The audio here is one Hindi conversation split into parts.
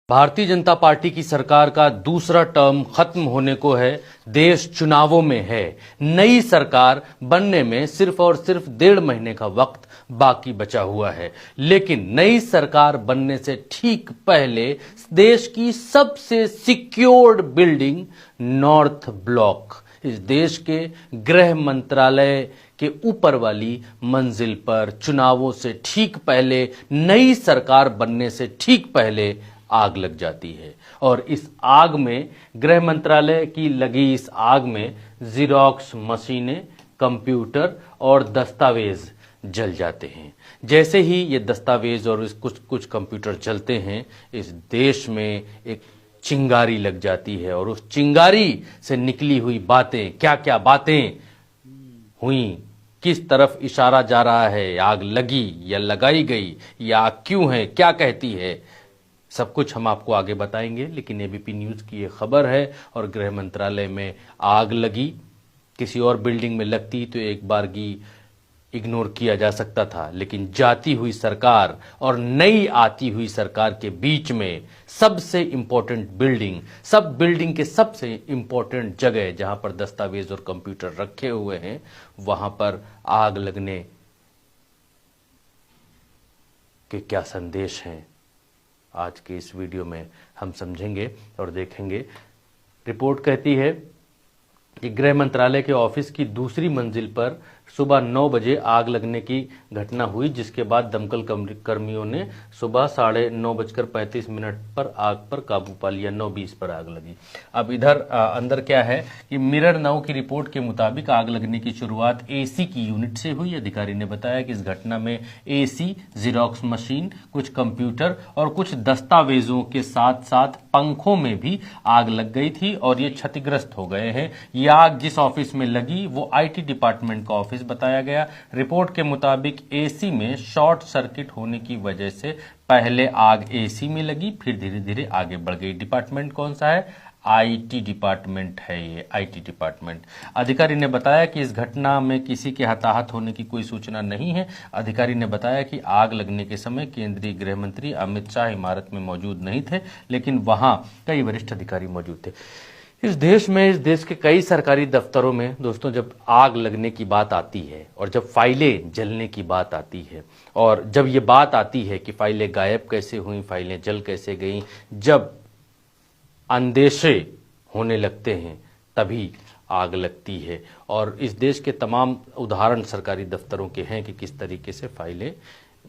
भारतीय जनता पार्टी की सरकार का दूसरा टर्म खत्म होने को है। देश चुनावों में है। नई सरकार बनने में सिर्फ और सिर्फ 1.5 महीने का वक्त बाकी बचा हुआ है। लेकिन नई सरकार बनने से ठीक पहले देश की सबसे सिक्योर्ड बिल्डिंग नॉर्थ ब्लॉक, इस देश के गृह मंत्रालय के ऊपर वाली मंजिल पर चुनावों से ठीक पहले, नई सरकार बनने से ठीक पहले आग लग जाती है। और इस आग में, गृह मंत्रालय की लगी इस आग में ज़ेरॉक्स मशीनें, कंप्यूटर और दस्तावेज जल जाते हैं। जैसे ही ये दस्तावेज और कुछ कंप्यूटर जलते हैं, इस देश में एक चिंगारी लग जाती है। और उस चिंगारी से निकली हुई बातें, क्या क्या बातें हुई, किस तरफ इशारा जा रहा है, आग लगी या लगाई गई, या आग क्यों है, क्या कहती है, सब कुछ हम आपको आगे बताएंगे। लेकिन एबीपी न्यूज़ की ये खबर है। और गृह मंत्रालय में आग लगी, किसी और बिल्डिंग में लगती तो एक बारगी इग्नोर किया जा सकता था। लेकिन जाती हुई सरकार और नई आती हुई सरकार के बीच में सबसे इंपॉर्टेंट बिल्डिंग, सब बिल्डिंग के सबसे इंपॉर्टेंट जगह जहां पर दस्तावेज और कंप्यूटर रखे हुए हैं, वहां पर आग लगने के क्या संदेश हैं, आज के इस वीडियो में हम समझेंगे और देखेंगे। रिपोर्ट कहती है कि गृह मंत्रालय के ऑफिस की दूसरी मंजिल पर सुबह 9 बजे आग लगने की घटना हुई, जिसके बाद दमकल कर्मियों ने सुबह 9:35 पर आग पर काबू पा लिया। 9:20 पर आग लगी। अब इधर अंदर क्या है कि मिरर नाउ की रिपोर्ट के मुताबिक आग लगने की शुरुआत एसी की यूनिट से हुई। अधिकारी ने बताया कि इस घटना में एसी, ज़ेरॉक्स मशीन, कुछ कंप्यूटर और कुछ दस्तावेजों के साथ साथ पंखों में भी आग लग गई थी और ये क्षतिग्रस्त हो गए हैं। ये आग जिस ऑफिस में लगी वो आईटी डिपार्टमेंट का ऑफिस बताया गया। रिपोर्ट के मुताबिक एसी में शॉर्ट सर्किट होने की वजह से पहले आग एसी में लगी, फिर धीरे धीरे आगे बढ़ गई। डिपार्टमेंट कौन सा है? आईटी डिपार्टमेंट है ये, आईटी डिपार्टमेंट। अधिकारी ने बताया कि इस घटना में किसी के हताहत होने की कोई सूचना नहीं है। अधिकारी ने बताया कि आग लगने के समय केंद्रीय गृह मंत्री अमित शाह इमारत में मौजूद नहीं थे, लेकिन वहां कई वरिष्ठ अधिकारी मौजूद थे। इस देश के कई सरकारी दफ्तरों में दोस्तों, जब आग लगने की बात आती है और जब फाइलें जलने की बात आती है और जब ये बात आती है कि फाइलें गायब कैसे हुई, फाइलें जल कैसे गईं, जब अंदेशे होने लगते हैं तभी आग लगती है। और इस देश के तमाम उदाहरण सरकारी दफ्तरों के हैं कि किस तरीके से फाइलें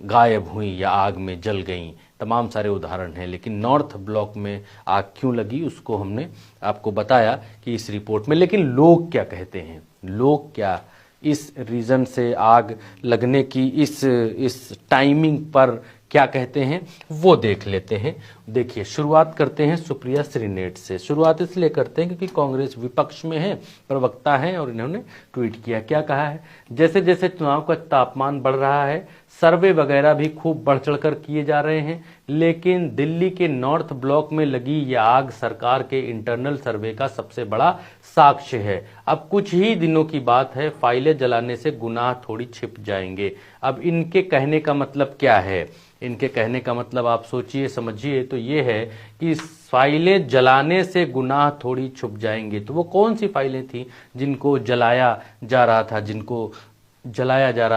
गायब हुई या आग में जल गईं, तमाम सारे उदाहरण हैं। लेकिन नॉर्थ ब्लॉक में आग क्यों लगी उसको हमने आपको बताया कि इस रिपोर्ट में। लेकिन लोग क्या कहते हैं, लोग क्या इस रीज़न से आग लगने की इस टाइमिंग पर क्या कहते हैं, वो देख लेते हैं। देखिए, शुरुआत करते हैं सुप्रिया श्रीनेट से। शुरुआत इसलिए करते हैं क्योंकि कांग्रेस विपक्ष में है, प्रवक्ता हैं, और इन्होंने ट्वीट किया। क्या कहा है? जैसे जैसे चुनाव का तापमान बढ़ रहा है, सर्वे वगैरह भी खूब बढ़ चढ़कर किए जा रहे हैं, लेकिन दिल्ली के नॉर्थ ब्लॉक में लगी यह आग सरकार के इंटरनल सर्वे का सबसे बड़ा साक्ष्य है। अब कुछ ही दिनों की बात है, फाइलें जलाने से गुनाह थोड़ी छिप जाएंगे। अब इनके कहने का मतलब क्या है? इनके कहने का मतलब आप सोचिए, समझिए, तो ये है कि फाइलें जलाने से गुनाह थोड़ी छुप जाएंगे। तो वो कौन सी फाइलें थी जिनको जलाया जा रहा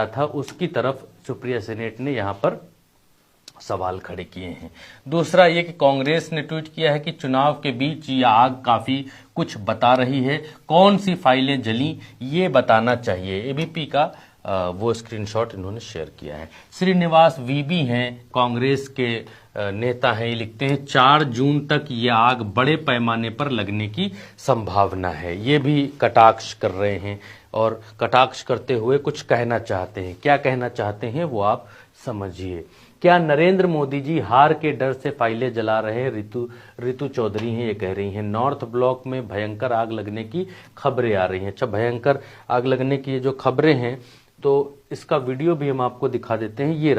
था, उसकी तरफ सुप्रिया श्रीनेट ने यहां पर सवाल खड़े किए हैं। दूसरा ये कि कांग्रेस ने ट्वीट किया है कि चुनाव के बीच ये आग काफी कुछ बता रही है। कौन सी फाइलें जली ये बताना चाहिए। एबीपी का वो स्क्रीनशॉट इन्होंने शेयर किया है। श्रीनिवास वीबी हैं, कांग्रेस के नेता हैं, ये लिखते हैं 4 जून तक ये आग बड़े पैमाने पर लगने की संभावना है। ये भी कटाक्ष कर रहे हैं और कटाक्ष करते हुए कुछ कहना चाहते हैं। क्या कहना चाहते हैं वो आप समझिए। क्या नरेंद्र मोदी जी हार के डर से फाइलें जला रहे हैं? ऋतु चौधरी हैं, ये कह रही हैं। नॉर्थ ब्लॉक में भयंकर आग लगने की खबरें आ रही हैं। अच्छा, भयंकर आग लगने की ये जो खबरें हैं, तो इसका वीडियो भी हम आपको दिखा देते हैं। ये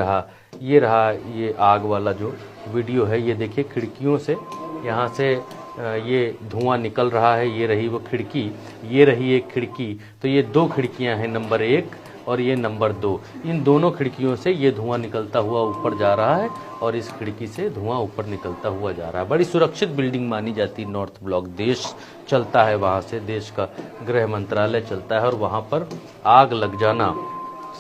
रहा ये आग वाला जो वीडियो है। ये देखिए, खिड़कियों से यहाँ से ये धुआं निकल रहा है। ये रही वो खिड़की, ये रही एक खिड़की। तो ये 2 खिड़कियां हैं, नंबर 1 और ये नंबर 2। इन दोनों खिड़कियों से ये धुआं निकलता हुआ ऊपर जा रहा है और इस खिड़की से धुआं ऊपर निकलता हुआ जा रहा है। बड़ी सुरक्षित बिल्डिंग मानी जाती है नॉर्थ ब्लॉक। देश चलता है वहाँ से, देश का गृह मंत्रालय चलता है और वहाँ पर आग लग जाना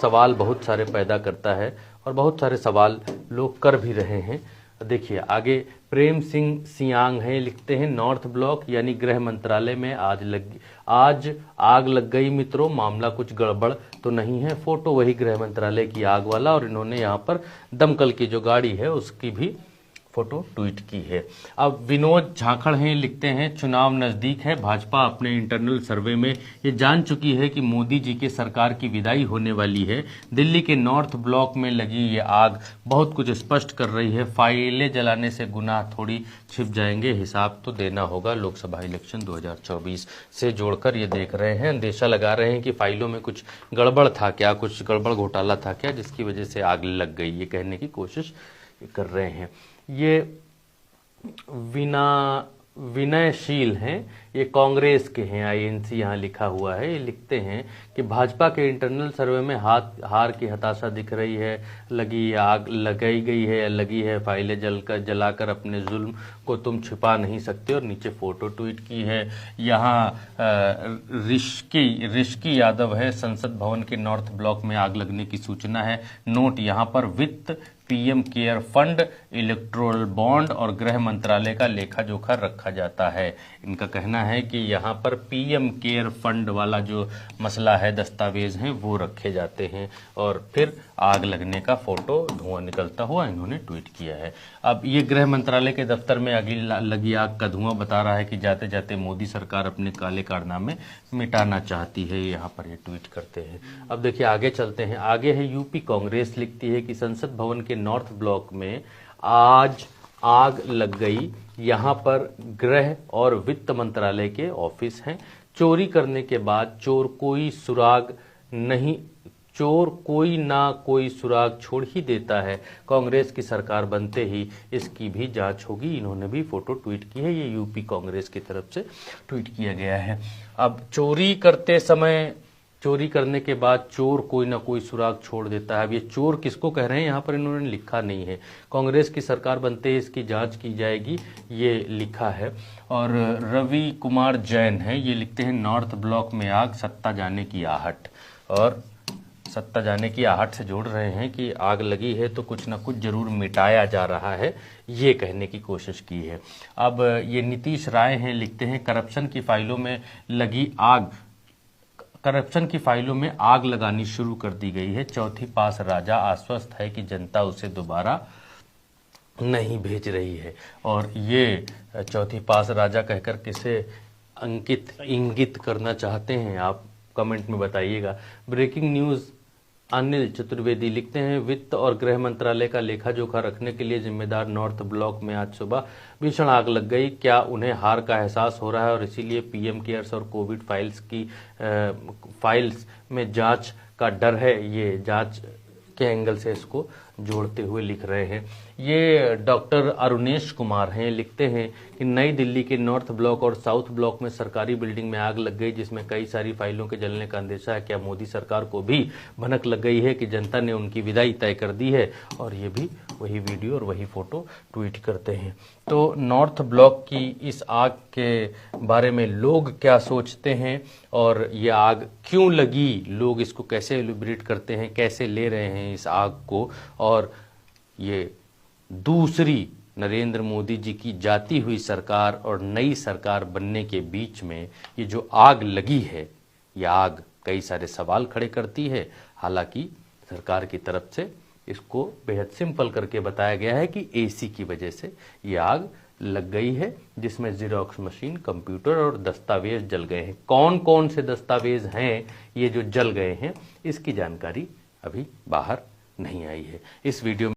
सवाल बहुत सारे पैदा करता है और बहुत सारे सवाल लोग कर भी रहे हैं। देखिए आगे, प्रेम सिंह सियांग हैं, लिखते हैं नॉर्थ ब्लॉक यानी गृह मंत्रालय में आज आग लग गई मित्रों, मामला कुछ गड़बड़ तो नहीं है। फोटो वही गृह मंत्रालय की आग वाला और इन्होंने यहाँ पर दमकल की जो गाड़ी है उसकी भी फोटो ट्वीट की है। अब विनोद झाखड़ हैं, लिखते हैं चुनाव नजदीक है, भाजपा अपने इंटरनल सर्वे में ये जान चुकी है कि मोदी जी के सरकार की विदाई होने वाली है। दिल्ली के नॉर्थ ब्लॉक में लगी ये आग बहुत कुछ स्पष्ट कर रही है। फाइलें जलाने से गुनाह थोड़ी छिप जाएंगे, हिसाब तो देना होगा। लोकसभा इलेक्शन 2024 से जोड़कर ये देख रहे हैं, अंदेशा लगा रहे हैं कि फाइलों में कुछ गड़बड़ था क्या, कुछ गड़बड़ घोटाला था क्या, जिसकी वजह से आग लग गई, ये कहने की कोशिश कर रहे हैं। ये विनयशील हैं, ये कांग्रेस के हैं, आईएनसी यहाँ लिखा हुआ है। ये लिखते हैं कि भाजपा के इंटरनल सर्वे में हार की हताशा दिख रही है, लगी आग लगाई गई है या लगी है, फाइलें जलाकर अपने जुल्म को तुम छिपा नहीं सकते। और नीचे फोटो ट्वीट की है। यहाँ ऋषिकी यादव है, संसद भवन के नॉर्थ ब्लॉक में आग लगने की सूचना है। नोट यहाँ पर वित्त, PM care fund, electoral bond और गृह मंत्रालय का लेखा जोखा रखा जाता है। इनका कहना है कि यहाँ पर पीएम केयर फंड वाला जो मसला है, दस्तावेज हैं वो रखे जाते हैं। और फिर आग लगने का फोटो धुआं निकलता हुआ इन्होंने ट्वीट किया है। अब ये गृह मंत्रालय के दफ्तर में लगी आग का धुआं बता रहा है कि जाते जाते मोदी सरकार अपने काले कारनामे मिटाना चाहती है, यहाँ पर ये ट्वीट करते हैं। अब देखिए आगे चलते हैं। आगे है यूपी कांग्रेस, लिखती है कि संसद भवन के नॉर्थ ब्लॉक में आज आग लग गई। यहाँ पर गृह और वित्त मंत्रालय के ऑफिस हैं। चोरी करने के बाद चोर कोई ना कोई सुराग छोड़ ही देता है। कांग्रेस की सरकार बनते ही इसकी भी जांच होगी। इन्होंने भी फोटो ट्वीट की है, ये यूपी कांग्रेस की तरफ से ट्वीट किया गया है। अब चोरी करने के बाद चोर कोई ना कोई सुराग छोड़ देता है। अब ये चोर किसको कह रहे हैं यहाँ पर इन्होंने लिखा नहीं है। कांग्रेस की सरकार बनते ही इसकी जांच की जाएगी, ये लिखा है। और रवि कुमार जैन है, ये लिखते हैं नॉर्थ ब्लॉक में आग, सत्ता जाने की आहट। और सत्ता जाने की आहट से जोड़ रहे हैं कि आग लगी है तो कुछ ना कुछ जरूर मिटाया जा रहा है, ये कहने की कोशिश की है। अब ये नीतीश राय हैं, लिखते हैं करप्शन की फाइलों में आग लगानी शुरू कर दी गई है। चौथी पास राजा आश्वस्त है कि जनता उसे दोबारा नहीं भेज रही है। और ये चौथी पास राजा कहकर किसे इंगित करना चाहते हैं आप कमेंट में बताइएगा। ब्रेकिंग न्यूज़, अनिल चतुर्वेदी लिखते हैं वित्त और गृह मंत्रालय का लेखा जोखा रखने के लिए जिम्मेदार नॉर्थ ब्लॉक में आज सुबह भीषण आग लग गई। क्या उन्हें हार का एहसास हो रहा है और इसीलिए पीएम केयर्स और कोविड फाइल्स में जांच का डर है? ये जांच के एंगल से इसको जोड़ते हुए लिख रहे हैं। ये डॉक्टर अरुणेश कुमार हैं, लिखते हैं कि नई दिल्ली के नॉर्थ ब्लॉक और साउथ ब्लॉक में सरकारी बिल्डिंग में आग लग गई जिसमें कई सारी फाइलों के जलने का अंदेशा है। क्या मोदी सरकार को भी भनक लग गई है कि जनता ने उनकी विदाई तय कर दी है? और ये भी वही वीडियो और वही फोटो ट्वीट करते हैं। तो नॉर्थ ब्लॉक की इस आग के बारे में लोग क्या सोचते हैं और ये आग क्यों लगी, लोग इसको कैसे सेलिब्रेट करते हैं, कैसे ले रहे हैं इस आग को? और ये दूसरी नरेंद्र मोदी जी की जाती हुई सरकार और नई सरकार बनने के बीच में ये जो आग लगी है, ये आग कई सारे सवाल खड़े करती है। हालांकि सरकार की तरफ से इसको बेहद सिंपल करके बताया गया है कि एसी की वजह से ये आग लग गई है, जिसमें जीरोक्स मशीन, कंप्यूटर और दस्तावेज जल गए हैं। कौन कौन से दस्तावेज हैं ये जो जल गए हैं, इसकी जानकारी अभी बाहर नहीं आई है। इस वीडियो